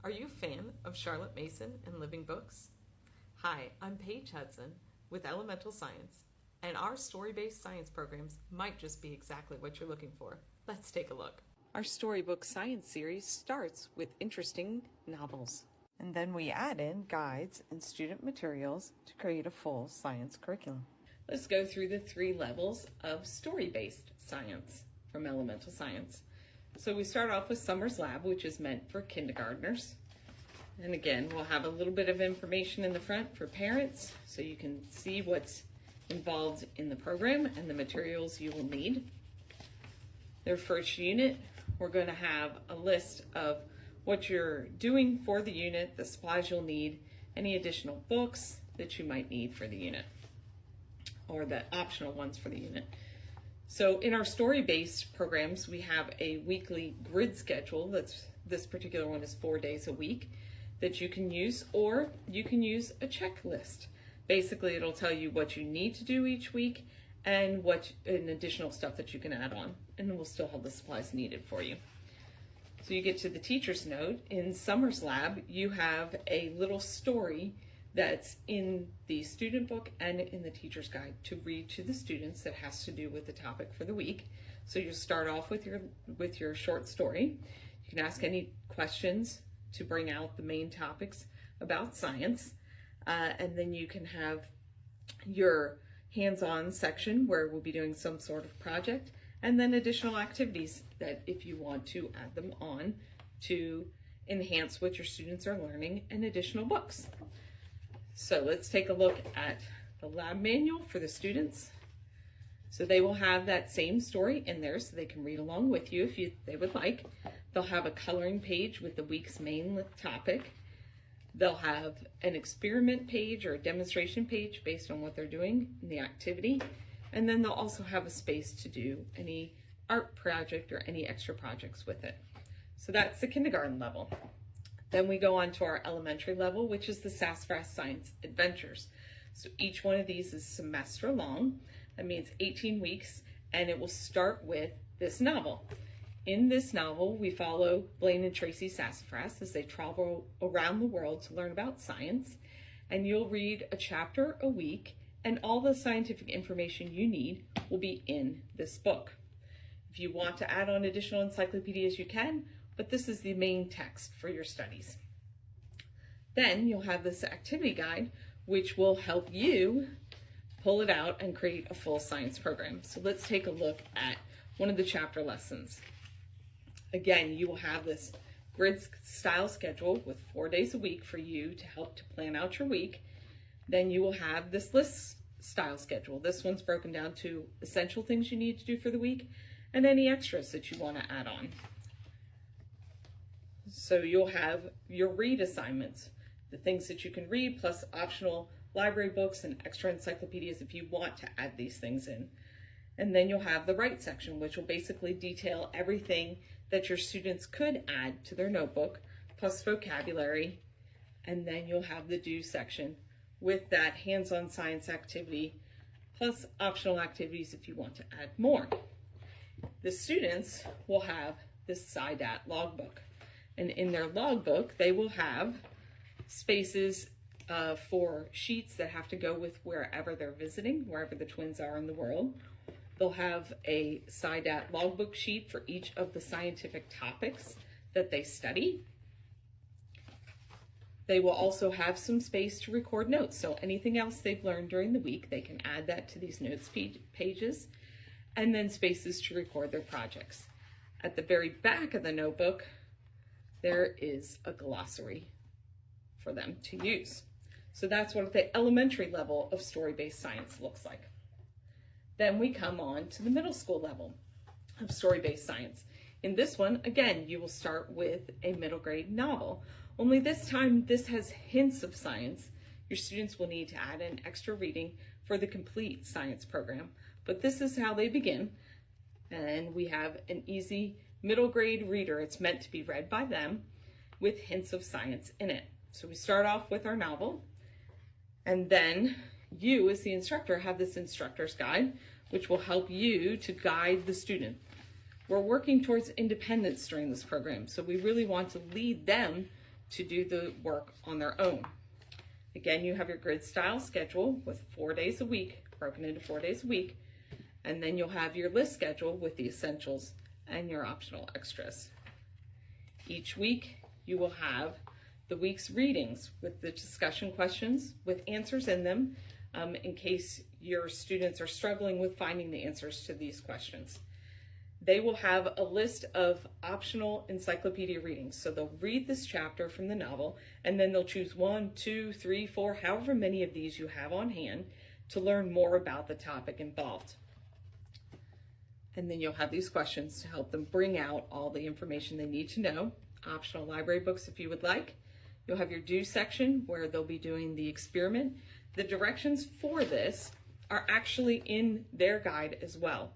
Are you a fan of Charlotte Mason and Living Books? Hi, I'm Paige Hudson with Elemental Science, and our story-based science programs might just be exactly what you're looking for. Let's take a look. Our storybook science series starts with interesting novels, and then we add in guides and student materials to create a full science curriculum. Let's go through the 3 levels of story-based science from Elemental Science. So we start off with Summer's Lab, which is meant for kindergartners. And again, we'll have a little bit of information in the front for parents so you can see what's involved in the program and the materials you will need. Their first unit, we're going to have a list of what you're doing for the unit, the supplies you'll need, any additional books that you might need for the unit, or the optional ones for the unit. So in our story-based programs, we have a weekly grid schedule. This particular one is 4 days a week that you can use, or you can use a checklist. Basically, it'll tell you what you need to do each week and what additional stuff that you can add on, and we'll still have the supplies needed for you. So you get to the teacher's note. In Summer's Lab, you have a little story that's in the student book and in the teacher's guide to read to the students that has to do with the topic for the week. So you start off with your short story. You can ask any questions to bring out the main topics about science. And then you can have your hands-on section where we'll be doing some sort of project, and then additional activities that if you want to add them on to enhance what your students are learning, and additional books. So let's take a look at the lab manual for the students. So they will have that same story in there so they can read along with you if they would like. They'll have a coloring page with the week's main topic. They'll have an experiment page or a demonstration page based on what they're doing in the activity. And then they'll also have a space to do any art project or any extra projects with it. So that's the kindergarten level. Then we go on to our elementary level, which is the Sassafras Science Adventures. So each one of these is semester long. That means 18 weeks, and it will start with this novel. In this novel, we follow Blaine and Tracy Sassafras as they travel around the world to learn about science, and you'll read a chapter a week, and all the scientific information you need will be in this book. If you want to add on additional encyclopedias, you can, but this is the main text for your studies. Then you'll have this activity guide, which will help you pull it out and create a full science program. So let's take a look at one of the chapter lessons. Again, you will have this grid style schedule with 4 days a week for you to help to plan out your week. Then you will have this list style schedule. This one's broken down to essential things you need to do for the week and any extras that you want to add on. So you'll have your read assignments, the things that you can read, plus optional library books and extra encyclopedias if you want to add these things in. And then you'll have the write section, which will basically detail everything that your students could add to their notebook, plus vocabulary. And then you'll have the do section with that hands-on science activity, plus optional activities if you want to add more. The students will have this SciDat logbook. And in their logbook, they will have spaces for sheets that have to go with wherever they're visiting, wherever the twins are in the world. They'll have a SciDat logbook sheet for each of the scientific topics that they study. They will also have some space to record notes. So anything else they've learned during the week, they can add that to these notes pages, and then spaces to record their projects. At the very back of the notebook, there is a glossary for them to use. So that's what the elementary level of story-based science looks like. Then we come on to the middle school level of story-based science. In this one, again, you will start with a middle grade novel, only this time this has hints of science. Your students will need to add in extra reading for the complete science program, but this is how they begin. And we have an easy middle grade reader. It's meant to be read by them with hints of science in it. So we start off with our novel, and then you as the instructor have this instructor's guide, which will help you to guide the student. We're working towards independence during this program, so we really want to lead them to do the work on their own. Again, you have your grid style schedule with 4 days a week, broken into 4 days a week, and then you'll have your list schedule with the essentials and your optional extras. Each week, you will have the week's readings with the discussion questions with answers in them, in case your students are struggling with finding the answers to these questions. They will have a list of optional encyclopedia readings. So they'll read this chapter from the novel, and then they'll choose 1, 2, 3, 4, however many of these you have on hand to learn more about the topic involved. And then you'll have these questions to help them bring out all the information they need to know. Optional library books if you would like. You'll have your do section where they'll be doing the experiment. The directions for this are actually in their guide as well.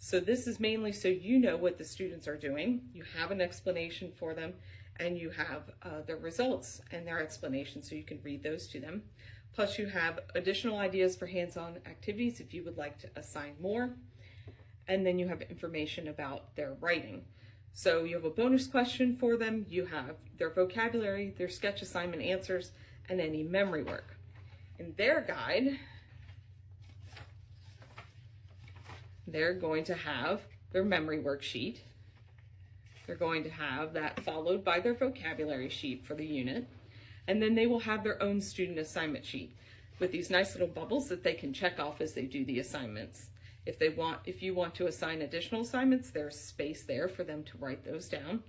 So this is mainly so you know what the students are doing, you have an explanation for them, and you have their results and their explanations so you can read those to them. Plus you have additional ideas for hands-on activities if you would like to assign more. And then you have information about their writing. So you have a bonus question for them, you have their vocabulary, their sketch assignment answers, and any memory work. In their guide, they're going to have their memory worksheet. They're going to have that followed by their vocabulary sheet for the unit. And then they will have their own student assignment sheet with these nice little bubbles that they can check off as they do the assignments. If you want to assign additional assignments, there's space there for them to write those down.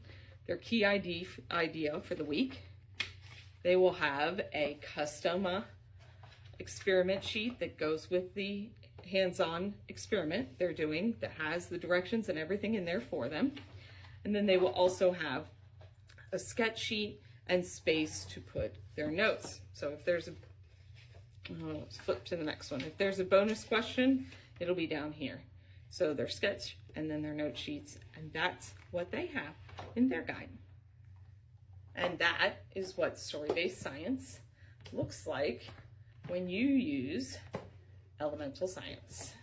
Their key idea for the week. They will have a custom experiment sheet that goes with the hands-on experiment they're doing that has the directions and everything in there for them. And then they will also have a sketch sheet and space to put their notes. So if there's a, let's flip to the next one. If there's a bonus question, it'll be down here. So their sketch and then their note sheets, and that's what they have in their guide. And that is what story-based science looks like when you use elemental science.